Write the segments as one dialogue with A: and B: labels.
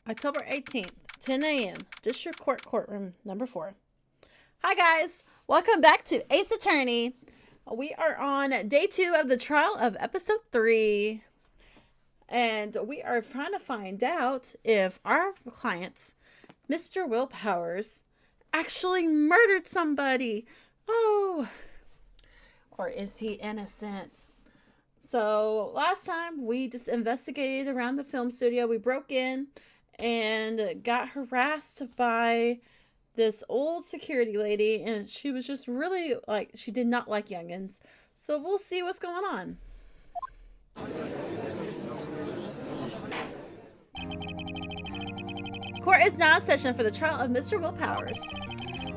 A: October 18th, 10 a.m., District Court Courtroom number 4. Hi, guys. Welcome back to Ace Attorney. We are on day 2 of the trial of episode 3. And we are trying to find out if our client, Mr. Will Powers, actually murdered somebody. Oh, or is he innocent? So last time we just investigated around the film studio. We broke in and got harassed by this old security lady, and she was just really she did not like youngins. So we'll see what's going on. Court is now in session for the trial of Mr. Will Powers.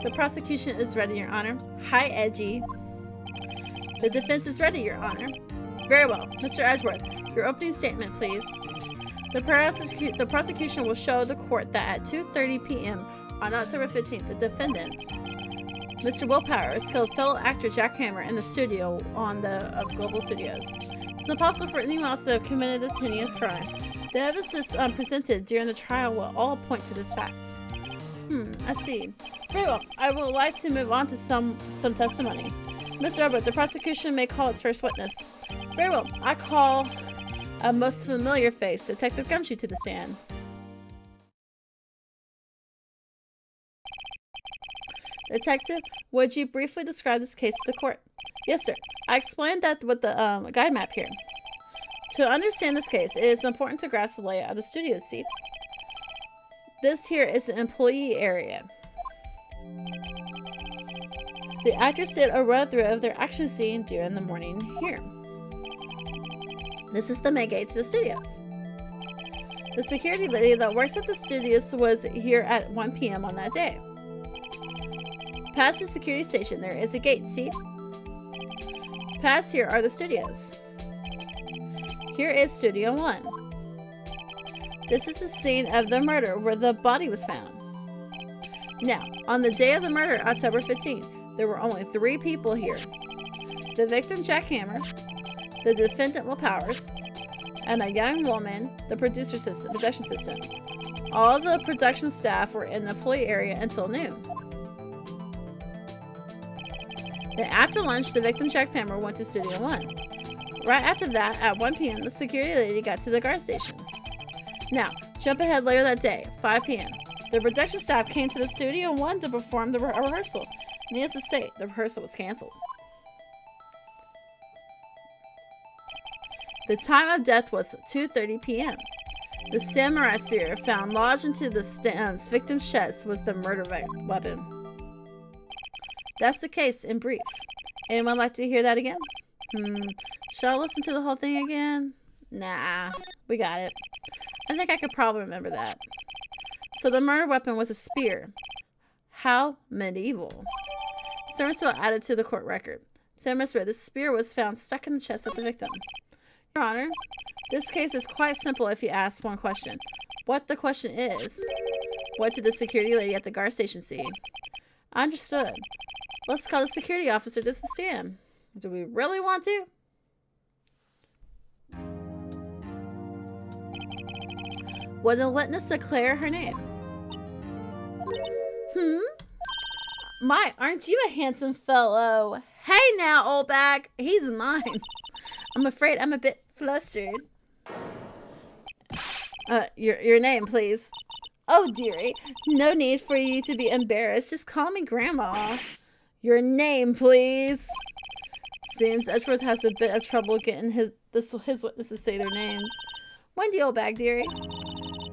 A: The prosecution is ready, Your Honor. Hi, Edgy. The defense is ready, Your Honor. Very well. Mr. Edgeworth, your opening statement, please. The prosecution will show the court that at 2:30 p.m. on October 15th, the defendant, Mr. Will Powers, killed fellow actor Jack Hammer in the studio of Global Studios. It's impossible for anyone else to have committed this heinous crime. The evidence presented during the trial will all point to this fact. I see. Very well. I would like to move on to some testimony. Mr. Edward, the prosecution may call its first witness. Very well. I call a most familiar face, Detective Gumshoe, to the stand. Detective, would you briefly describe this case to the court? Yes, sir. I explained that with the guide map here. To understand this case, it is important to grasp the layout of the studio. See? This here is the employee area. The actors did a run-through of their action scene during the morning here. This is the main gate to the studios. The security lady that works at the studios was here at 1 p.m. on that day. Past the security station, there is a gate, see? Past here are the studios. Here is Studio 1. This is the scene of the murder where the body was found. Now, on the day of the murder, October 15th, there were only 3 people here. The victim, Jack Hammer, the defendant, Will Powers, and a young woman, the production assistant. All the production staff were in the employee area until noon. Then after lunch, the victim, Jack Hammer, went to Studio 1. Right after that, at 1 p.m., the security lady got to the guard station. Now, jump ahead later that day, 5 p.m. The production staff came to the Studio 1 to perform the rehearsal. Needless to say, the rehearsal was canceled. The time of death was 2:30 p.m. The samurai spear found lodged into the victim's chest was the murder weapon. That's the case in brief. Anyone like to hear that again? Shall I listen to the whole thing again? Nah, we got it. I think I could probably remember that. So the murder weapon was a spear. How medieval. Service will added to the court record. Service read the spear was found stuck in the chest of the victim. Your Honor, this case is quite simple if you ask one question. What the question is, what did the security lady at the guard station see? Understood. Let's call the security officer to the stand. Do we really want to? Will the witness declare her name? My, aren't you a handsome fellow? Hey now, Oldbag. He's mine. I'm afraid I'm a bit flustered. Your name, please. Oh, dearie. No need for you to be embarrassed. Just call me Grandma. Your name, please. Seems Edgeworth has a bit of trouble getting his witnesses to say their names. Wendy Oldbag, dearie.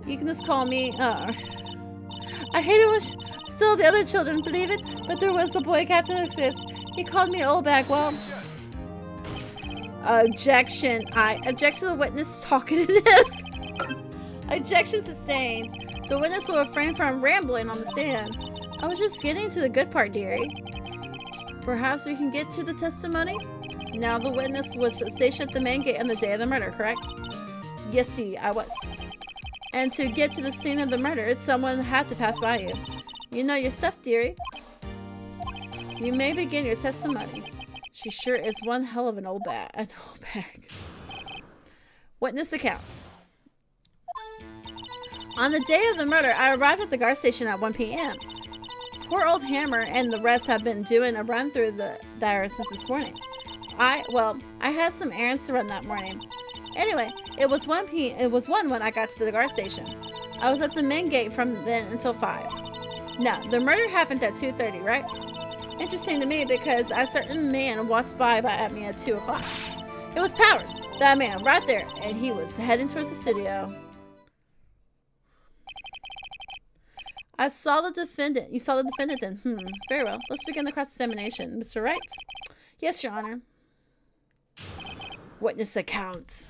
A: You can just call me, I hate it when still the other children believe it, but there was the boy Captain exists. He called me Oldbag. Well, objection. I object to the witness talking to this. Objection sustained. The witness will refrain from rambling on the stand. I was just getting to the good part, dearie. Perhaps we can get to the testimony? Now, the witness was stationed at the main gate on the day of the murder, correct? Yes, see, I was. And to get to the scene of the murder, someone had to pass by you. You know your stuff, dearie. You may begin your testimony. She sure is one hell of an old bag. Witness accounts. On the day of the murder, I arrived at the guard station at 1 p.m. Poor old Hammer and the rest have been doing a run through there since this morning. I had some errands to run that morning. Anyway, it was 1 when I got to the guard station. I was at the main gate from then until 5. Now, the murder happened at 2:30, right? Interesting to me because a certain man walked by at me at 2 o'clock. It was Powers, that man right there, and he was heading towards the studio. I saw the defendant. You saw the defendant then? Very well. Let's begin the cross-examination. Mr. Wright? Yes, Your Honor. Witness account.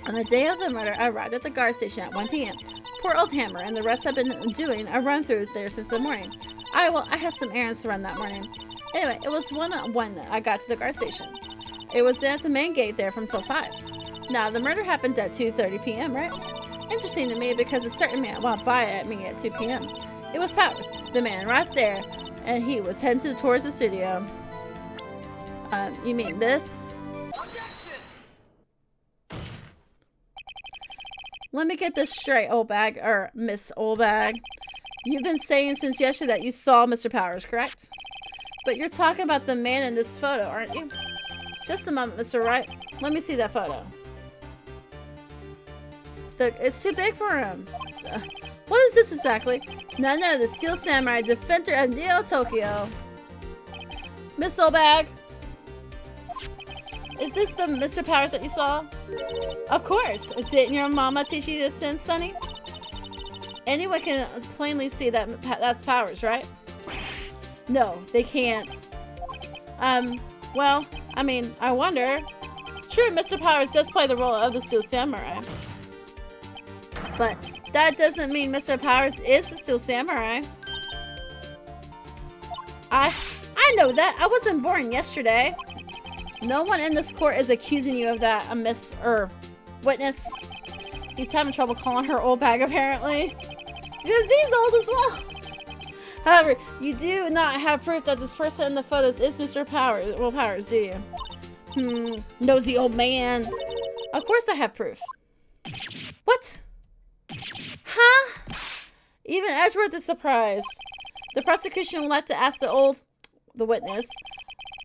A: On the day of the murder, I arrived at the guard station at 1 p.m. Poor old Hammer and the rest have been doing a run-through there since the morning. I had some errands to run that morning. Anyway, it was 1 when I got to the guard station. It was then at the main gate there from till 5. Now, the murder happened at 2:30 p.m., right? Interesting to me because a certain man walked by at me at 2 p.m. It was Powers, the man right there, and he was heading towards the studio. You mean this? Let me get this straight, Oldbag, or Miss Oldbag. You've been saying since yesterday that you saw Mr. Powers, correct? But you're talking about the man in this photo, aren't you? Just a moment, Mr. Wright. Let me see that photo. It's too big for him. What is this exactly? None of the Steel Samurai, defender of Neo Tokyo. Miss Oldbag. Is this the Mr. Powers that you saw? Of course. Didn't your mama teach you this since, Sonny? Anyone can plainly see that that's Powers, right? No, they can't. Well, I mean, I wonder. Sure, Mr. Powers does play the role of the Steel Samurai. But that doesn't mean Mr. Powers is the Steel Samurai. I know that. I wasn't born yesterday. No one in this court is accusing you of that, witness. He's having trouble calling her Oldbag, apparently. Because he's old as well. However, you do not have proof that this person in the photos is Mr. Powers. Well, Powers, do you? Nosy old man. Of course I have proof. What? Huh? Even Edgeworth is surprised. The prosecution would like to ask the witness,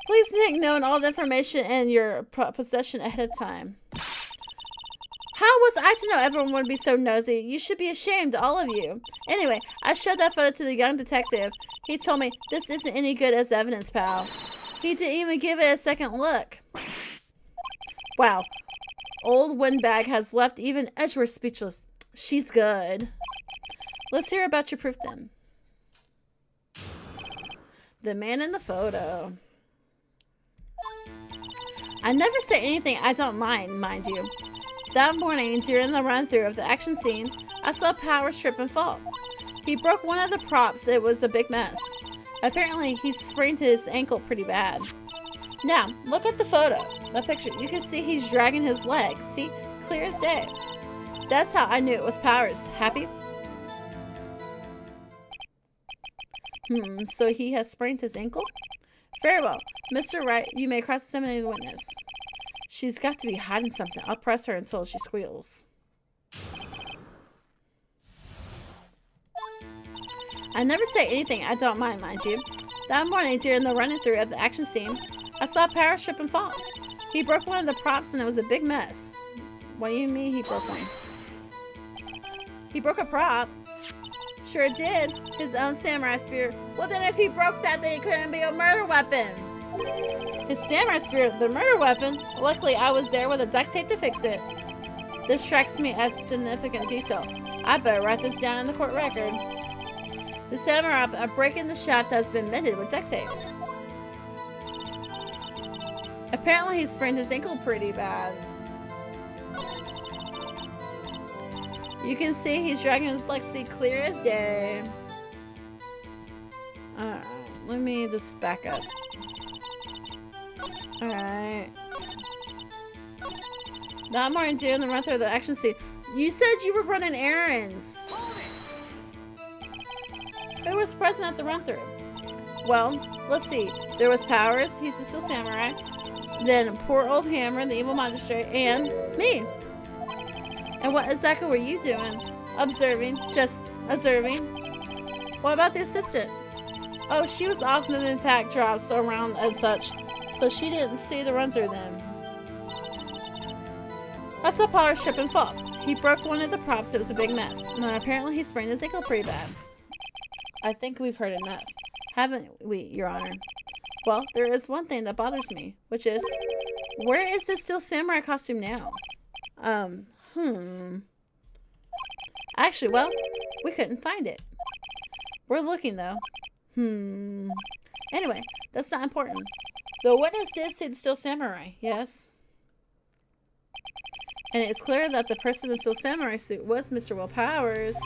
A: please make known all the information in your possession ahead of time. How was I to know everyone would be so nosy? You should be ashamed, all of you. Anyway, I showed that photo to the young detective. He told me, this isn't any good as evidence, pal. He didn't even give it a second look. Wow. Old Windbag has left even Edgeworth speechless. She's good. Let's hear about your proof then. The man in the photo. I never say anything I don't mind you. That morning, during the run-through of the action scene, I saw Powers trip and fall. He broke one of the props. It was a big mess. Apparently, he sprained his ankle pretty bad. Now, look at the photo, the picture. You can see he's dragging his leg. See? Clear as day. That's how I knew it was Powers. Happy? So he has sprained his ankle? Very well. Mr. Wright, you may cross-examine the witness. She's got to be hiding something. I'll press her until she squeals. I never say anything I don't mind you. That morning, during the running through of the action scene, I saw Powers trip and fall. He broke one of the props and it was a big mess. What do you mean he broke one? He broke a prop? Sure did. His own samurai spear. Well then if he broke that, then it couldn't be a murder weapon. His samurai spear, the murder weapon? Luckily I was there with a duct tape to fix it. This strikes me as a significant detail. I better write this down in the court record. The samurai breaking the shaft has been mended with duct tape. Apparently he sprained his ankle pretty bad. You can see he's dragging his leg, see, clear as day. Alright, let me just back up. Alright. That morning during the run through the action scene. You said you were running errands. Who was present at the run through? Well, let's see. There was Powers, he's the Steel Samurai. Then poor old Hammer, the evil magistrate, and me. And what exactly were you doing? Observing. Just observing. What about the assistant? Oh, she was off moving pack drops around and such, so she didn't see the run-through then. I saw Power trip and fall. He broke one of the props. It was a big mess. And then apparently he sprained his ankle pretty bad. I think we've heard enough. Haven't we, Your Honor? Well, there is one thing that bothers me, which is, where is this Steel Samurai costume now? Actually, well, we couldn't find it. We're looking, though. Anyway, that's not important. The witness did see the Steel Samurai, yes? And it's clear that the person in the Steel Samurai suit was Mr. Will Powers.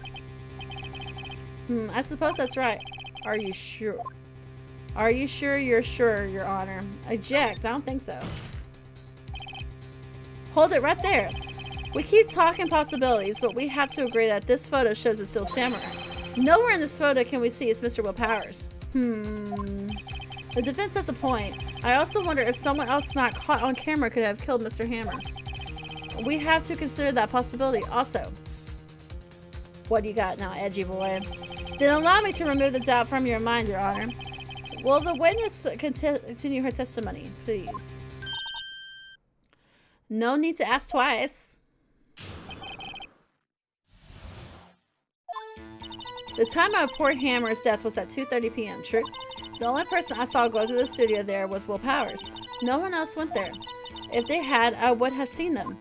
A: I suppose that's right. Are you sure? Are you sure you're sure, Your Honor? Eject. I don't think so. Hold it right there. We keep talking possibilities, but we have to agree that this photo shows a Steel Samurai. Nowhere in this photo can we see it's Mr. Will Powers. The defense has a point. I also wonder if someone else not caught on camera could have killed Mr. Hammer. We have to consider that possibility also. What do you got now, edgy boy? Then allow me to remove the doubt from your mind, Your Honor. Will the witness continue her testimony, please? No need to ask twice. The time of poor Hammer's death was at 2:30 p.m., true? The only person I saw go to the studio there was Will Powers. No one else went there. If they had, I would have seen them.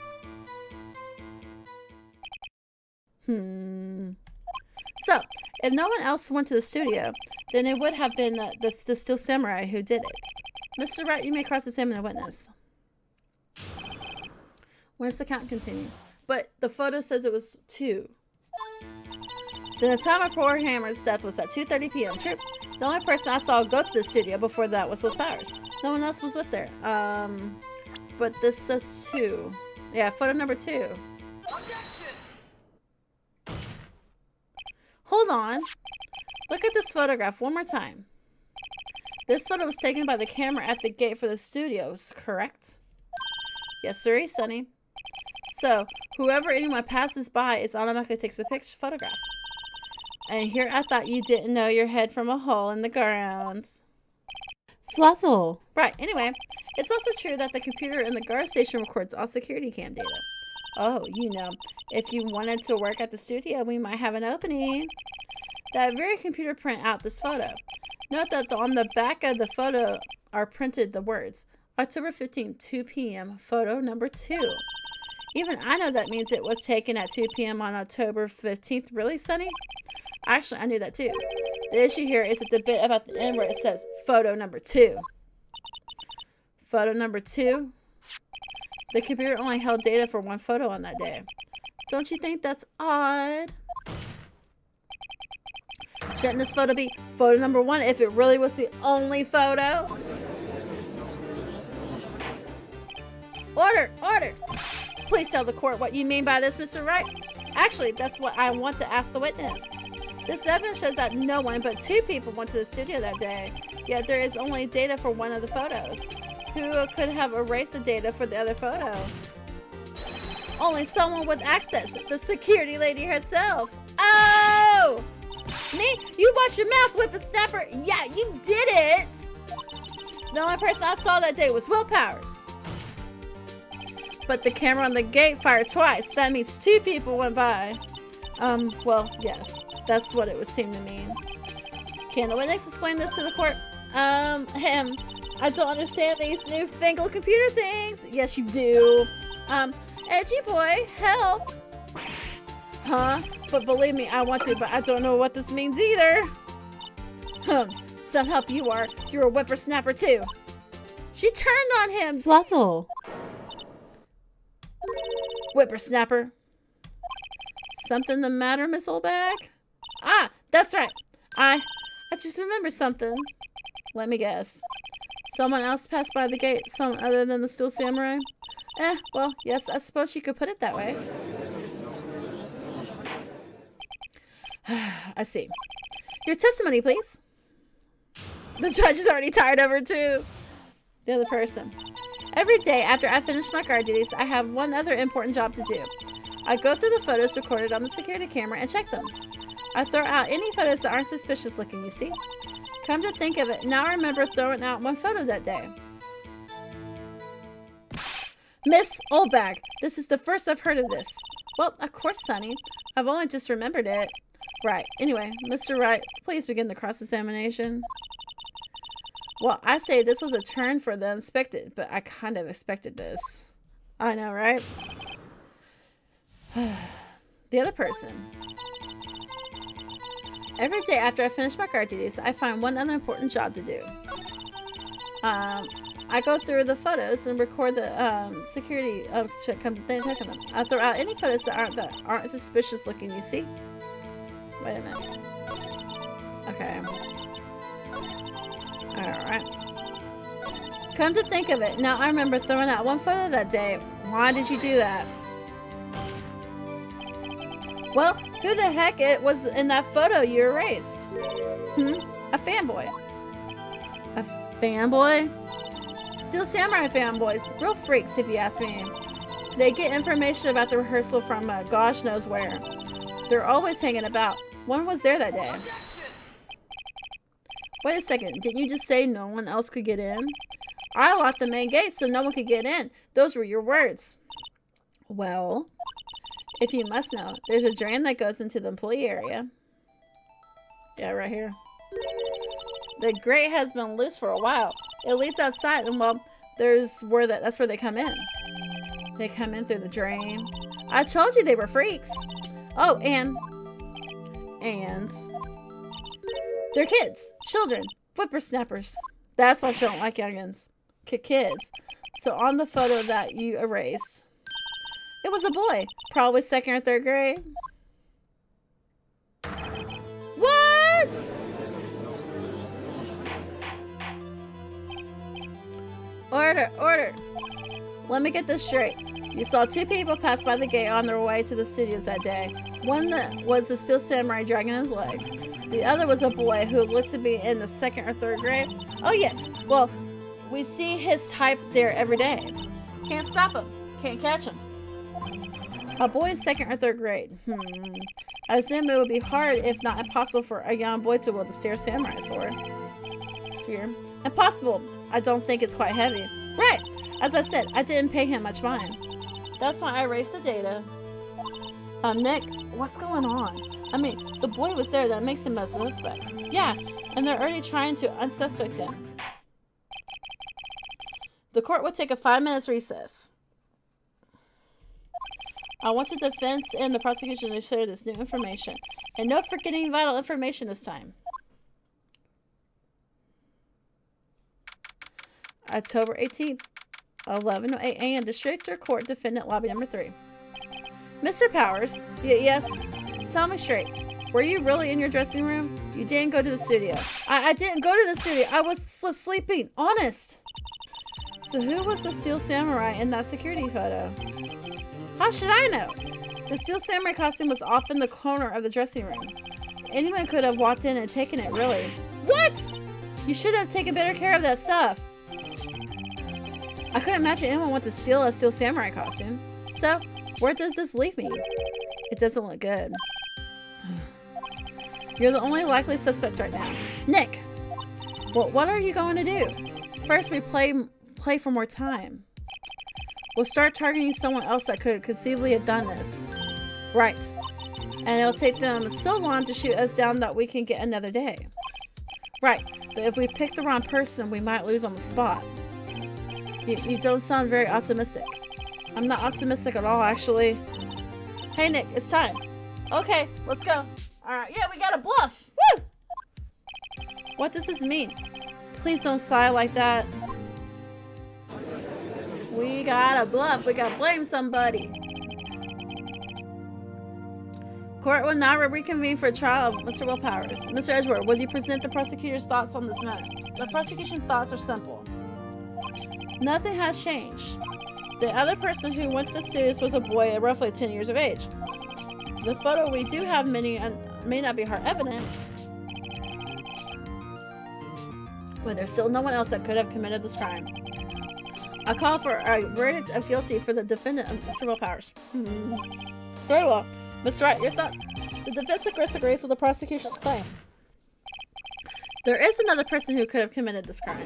A: So, if no one else went to the studio, then it would have been the Steel Samurai who did it. Mr. Wright, you may cross-examine the witness. When does the count continue? But the photo says it was 2. Then the time of poor Hammer's death was at 2:30 p.m. True. The only person I saw go to the studio before that was Powers. No one else was with there. But this says 2. Yeah, photo number 2. Hold on. Look at this photograph one more time. This photo was taken by the camera at the gate for the studios, correct? Yes, sir, Sonny. So, whoever anyone passes by, it automatically takes a picture photograph. And here I thought you didn't know your head from a hole in the ground. Fluffle. Right, anyway, it's also true that the computer in the guard station records all security cam data. Oh, you know, if you wanted to work at the studio, we might have an opening. That very computer print out this photo. Note that on the back of the photo are printed the words, October 15, 2 p.m., photo number 2. Even I know that means it was taken at 2 p.m. on October 15th. Really, Sonny? Actually, I knew that too. The issue here is at the bit about the end where it says photo number 2. Photo number 2? The computer only held data for one photo on that day. Don't you think that's odd? Shouldn't this photo be photo number 1 if it really was the only photo? Order! Order! Please tell the court what you mean by this, Mr. Wright. Actually, that's what I want to ask the witness. This evidence shows that no one but 2 people went to the studio that day. Yet there is only data for one of the photos. Who could have erased the data for the other photo? Only someone with access. The security lady herself. Oh! Me? You watch your mouth, whippersnapper. Yeah, you did it. The only person I saw that day was Will Powers. But the camera on the gate fired twice. That means 2 people went by. Well, yes. That's what it would seem to mean. Can the witness explain this to the court? I don't understand these newfangled computer things. Yes, you do. Edgy boy, help. Huh? But believe me, I want to, but I don't know what this means either. Some help you are. You're a whippersnapper too. She turned on him. Fluffle. Whippersnapper. Something the matter, Miss Oldbag? Ah, that's right. I just remembered something. Let me guess. Someone else passed by the gate, someone other than the Steel Samurai? Well, yes, I suppose you could put it that way. I see. Your testimony, please. The judge is already tired of her, too. The other person. Every day after I finish my guard duties, I have one other important job to do. I go through the photos recorded on the security camera and check them. I throw out any photos that aren't suspicious looking, you see? Come to think of it, now I remember throwing out one photo that day. Miss Oldbag, this is the first I've heard of this. Well, of course, Sonny. I've only just remembered it. Right. Anyway, Mr. Wright, please begin the cross-examination. Well, I say this was a turn for the unexpected, but I kind of expected this. I know, right? The other person. Every day after I finish my guard duties, I find one other important job to do. I go through the photos and record the security check. Come to think of them. I throw out any photos that aren't suspicious looking. You see? Wait a minute. Okay. Alright. Come to think of it, now I remember throwing out one photo that day. Why did you do that? Well, who the heck it was in that photo you erased? A fanboy. A fanboy? Steel Samurai fanboys. Real freaks, if you ask me. They get information about the rehearsal from gosh knows where. They're always hanging about. One was there that day. Wait a second. Didn't you just say no one else could get in? I locked the main gate so no one could get in. Those were your words. Well, if you must know, there's a drain that goes into the employee area. Yeah, right here. The grate has been loose for a while. It leads outside, and well, that's where they come in. They come in through the drain. I told you they were freaks. Oh, and they're kids, children, whippersnappers. That's why she don't like youngins. Kids. So on the photo that you erased, it was a boy, probably 2nd or 3rd grade. What? Order. Let me get this straight. You saw 2 people pass by the gate on their way to the studios that day. One that was a Steel Samurai dragging his leg. The other was a boy who looked to be in the 2nd or 3rd grade. Oh yes, well, we see his type there every day. Can't stop him. Can't catch him. A boy in 2nd or 3rd grade. I assume it would be hard, if not impossible, for a young boy to wield the Steel Samurai sword. Sphere. Impossible. I don't think it's quite heavy. Right. As I said, I didn't pay him much mind. That's why I erased the data. Nick, what's going on? I mean, the boy was there. That makes him a suspect. Yeah, and they're already trying to unsuspect him. The court will take a 5-minute recess. I want the defense and the prosecution to share this new information. And no forgetting vital information this time. October 18th, 11:08 a.m. District Court, Defendant Lobby Number 3. Mr. Powers, yes, tell me straight. Were you really in your dressing room? You didn't go to the studio. I didn't go to the studio. I was sleeping. Honest. So who was the Steel Samurai in that security photo? How should I know? The Steel Samurai costume was off in the corner of the dressing room. Anyone could have walked in and taken it, really. What? You should have taken better care of that stuff. I couldn't imagine anyone want to steal a Steel Samurai costume. So, where does this leave me? It doesn't look good. You're the only likely suspect right now. Nick! Well, what are you going to do? First, we play for more time. We'll start targeting someone else that could conceivably have done this. Right. And it'll take them so long to shoot us down that we can get another day. Right. But if we pick the wrong person, we might lose on the spot. You don't sound very optimistic. I'm not optimistic at all, actually. Hey, Nick, it's time. Okay, let's go. Alright, yeah, we got a bluff. Woo! What does this mean? Please don't sigh like that. We got a bluff. We got to blame somebody. Court will now reconvene for a trial of Mr. Will Powers. Mr. Edgeworth, will you present the prosecutor's thoughts on this matter? The prosecution's thoughts are simple. Nothing has changed. The other person who went to the studios was a boy at roughly 10 years of age. The photo we do have may not be hard evidence, but there's still no one else that could have committed this crime. I call for a verdict of guilty for the defendant, Mr. Will Powers. Very well. Mr. Wright, your thoughts? The defense agrees with the prosecution's claim. There is another person who could have committed this crime.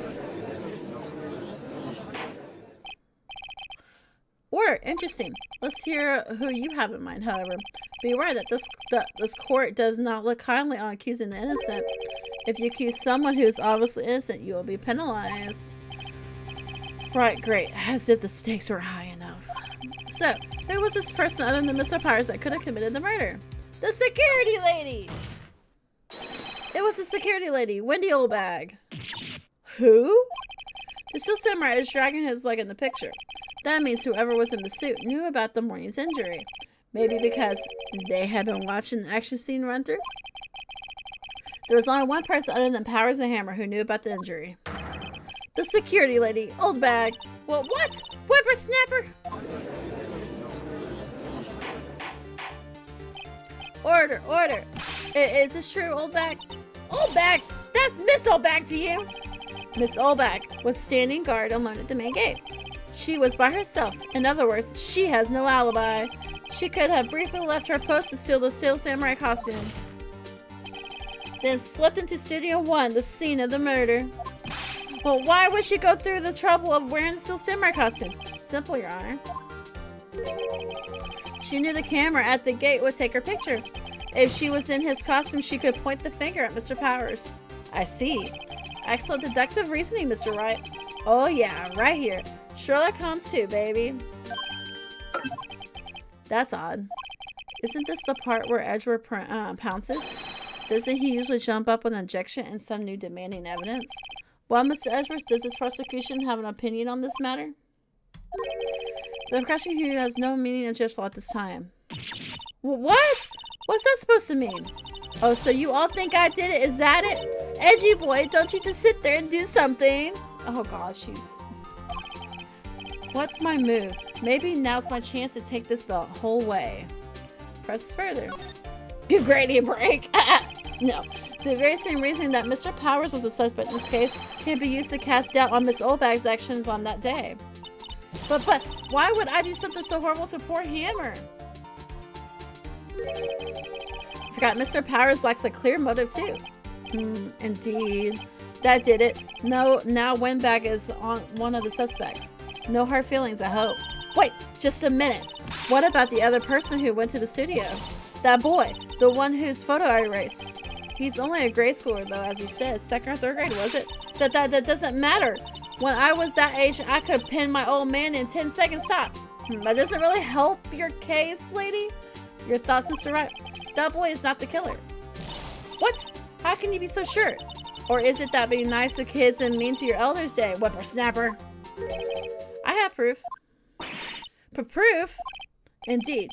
A: Order. Interesting. Let's hear who you have in mind, however. Be aware that this court does not look kindly on accusing the innocent. If you accuse someone who is obviously innocent, you will be penalized. Right, great. As if the stakes were high enough. So, who was this person other than Mr. Powers that could have committed the murder? The security lady! It was the security lady, Wendy Oldbag. Who? The Steel Samurai is dragging his leg in the picture. That means whoever was in the suit knew about the morning's injury. Maybe because they had been watching the action scene run through? There was only one person other than Powers and Hammer who knew about the injury. The security lady, Oldbag. Well, what? Whippersnapper? Order, order. Is this true, Oldbag? Oldbag? That's Miss Oldbag to you? Miss Oldbag was standing guard alone at the main gate. She was by herself. In other words, she has no alibi. She could have briefly left her post to steal the Steel Samurai costume. Then slipped into Studio 1, the scene of the murder. Well, why would she go through the trouble of wearing the Steel Samurai costume? Simple, Your Honor. She knew the camera at the gate would take her picture. If she was in his costume, she could point the finger at Mr. Powers. I see. Excellent deductive reasoning, Mr. Wright. Oh yeah, right here. Sherlock Holmes too, baby. That's odd. Isn't this the part where Edgeworth pounces? Doesn't he usually jump up with an objection and some new demanding evidence? Well, Mr. Edgeworth, does this prosecution have an opinion on this matter? The impression here has no meaning and truthful at this time. What? What's that supposed to mean? Oh, so you all think I did it? Is that it? Edgy boy, don't you just sit there and do something? Oh god, she's... What's my move? Maybe now's my chance to take this the whole way. Press further. Give Grady a break. No. The very same reasoning that Mr. Powers was a suspect in this case can be used to cast doubt on Miss Oldbag's actions on that day. But why would I do something so horrible to poor Hammer? Forgot Mr. Powers lacks a clear motive too. Indeed. That did it. No, now Windbag is on one of the suspects. No hard feelings, I hope. Wait, just a minute. What about the other person who went to the studio? That boy, the one whose photo I erased. He's only a grade schooler though, as you said. 2nd or 3rd grade, was it? That doesn't matter. When I was that age, I could pin my old man in 10-second stops. That doesn't really help your case, lady. Your thoughts, Mr. Wright? That boy is not the killer. What? How can you be so sure? Or is it that being nice to kids and mean to your elders day, whippersnapper? I have proof. Proof? Indeed.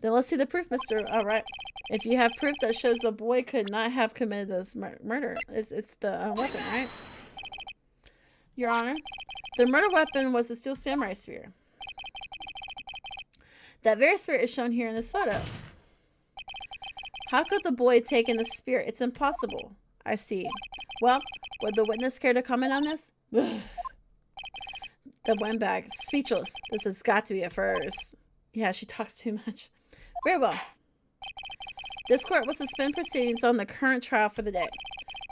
A: Then let's see the proof, Mr. Wright. If you have proof that shows the boy could not have committed this murder, it's the weapon, right? Your Honor, the murder weapon was the Steel Samurai spear. That very spear is shown here in this photo. How could the boy have taken the spear? It's impossible. I see. Well, would the witness care to comment on this? The Windbag, speechless. This has got to be a first. Yeah, she talks too much. Very well. This court will suspend proceedings on the current trial for the day.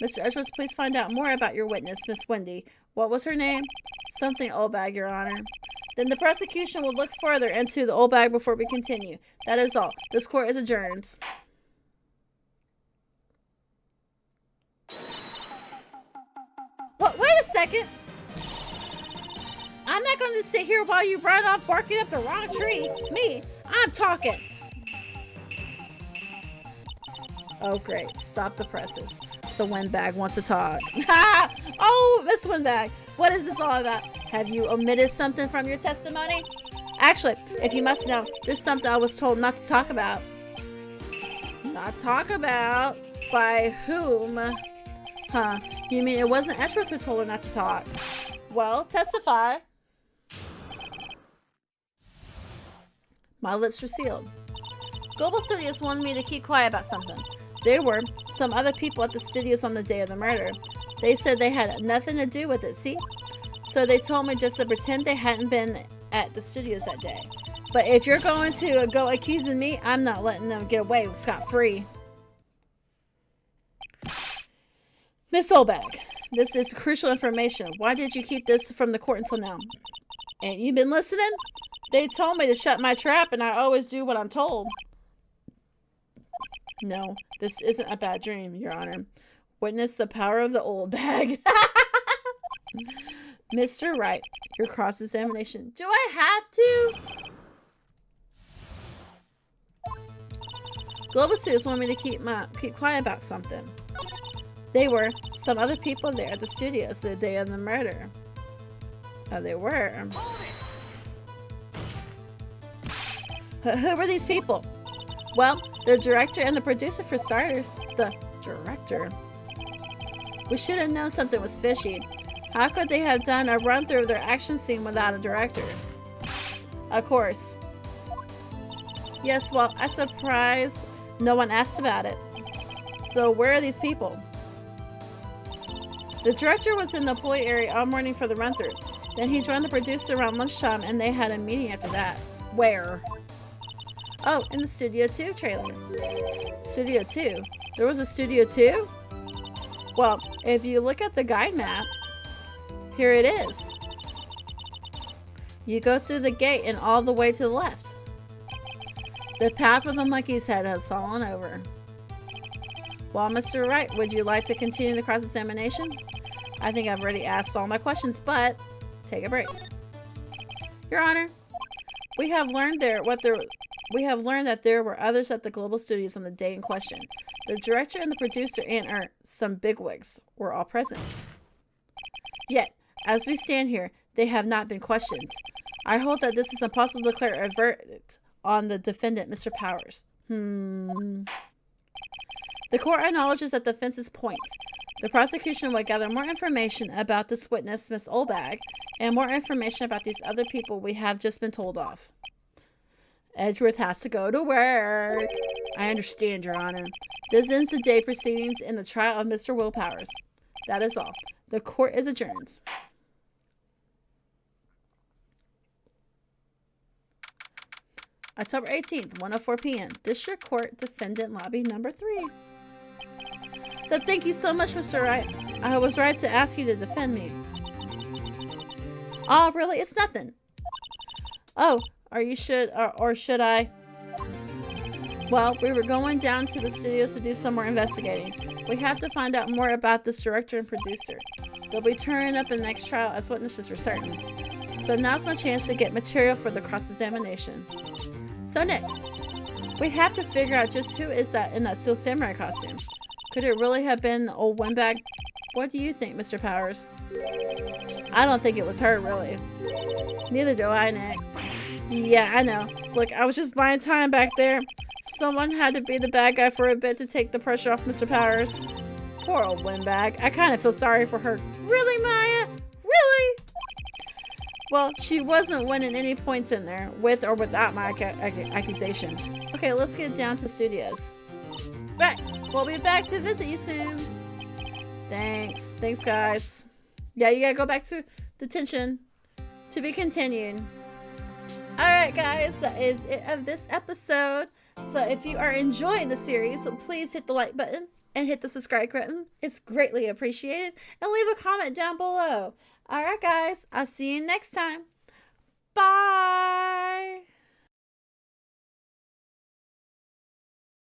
A: Mr. Edgeworth, please find out more about your witness, Miss Wendy. What was her name? Something Oldbag, Your Honor. Then the prosecution will look further into the Oldbag before we continue. That is all. This court is adjourned. What? Wait a second. I'm not going to sit here while you run off barking up the wrong tree. Me, I'm talking. Oh, great. Stop the presses. The Windbag wants to talk. Oh, Miss Windbag. What is this all about? Have you omitted something from your testimony? Actually, if you must know, there's something I was told not to talk about. Not talk about? By whom? Huh. You mean it wasn't Edgeworth who told her not to talk? Well, testify. My lips were sealed. Global Studios wanted me to keep quiet about something. There were some other people at the studios on the day of the murder. They said they had nothing to do with it, see? So they told me just to pretend they hadn't been at the studios that day. But if you're going to go accusing me, I'm not letting them get away scot-free. Miss Oldbag, this is crucial information. Why did you keep this from the court until now? Ain't you been listening? They told me to shut my trap, and I always do what I'm told. No, this isn't a bad dream, Your Honor. Witness the power of the Oldbag. Mr. Wright, your cross-examination. Do I have to? Global Studios want me to keep quiet about something. They were some other people there at the studios the day of the murder. Oh, they were. Who were these people? Well, the director and the producer for starters. The director? We should have known something was fishy. How could they have done a run-through of their action scene without a director? Of course. Yes, well, I'm surprised no one asked about it. So where are these people? The director was in the employee area all morning for the run-through. Then he joined the producer around lunchtime and they had a meeting after that. Where? Oh, in the Studio 2 trailer. Studio 2? There was a Studio 2? Well, if you look at the guide map, here it is. You go through the gate and all the way to the left. The path with the monkey's head has fallen over. Well, Mr. Wright, would you like to continue the cross-examination? I think I've already asked all my questions, but take a break. Your Honor, we have learned that there were others at the Global Studios on the day in question. The director and the producer and some bigwigs were all present. Yet, as we stand here, they have not been questioned. I hold that this is impossible to declare a verdict on the defendant, Mr. Powers. The court acknowledges that the defense's point. The prosecution will gather more information about this witness, Miss Oldbag, and more information about these other people we have just been told of. Edgeworth has to go to work. I understand, Your Honor. This ends the day proceedings in the trial of Mr. Will Powers. That is all. The court is adjourned. October 18th, 1:04 p.m. District Court Defendant Lobby Number 3. Thank you so much, Mr. Wright. I was right to ask you to defend me. Oh, really? It's nothing. Oh, or should I? Well, we were going down to the studios to do some more investigating. We have to find out more about this director and producer. They'll be turning up in the next trial as witnesses for certain. So now's my chance to get material for the cross-examination. So Nick, we have to figure out just who is that in that Steel Samurai costume. Could it really have been the old windbag? What do you think, Mr. Powers? I don't think it was her, really. Neither do I, Nick. Yeah, I know. Look, I was just buying time back there. Someone had to be the bad guy for a bit to take the pressure off Mr. Powers. Poor old windbag. I kind of feel sorry for her. Really, Maya? Really? Well, she wasn't winning any points in there, with or without my accusation. Okay, let's get down to the studios. Right, we'll be back to visit you soon. Thanks, guys. Yeah, you gotta go back to detention. To be continued. Alright, guys, that is it of this episode. So if you are enjoying the series, please hit the like button and hit the subscribe button. It's greatly appreciated. And leave a comment down below. Alright, guys, I'll see you next time. Bye!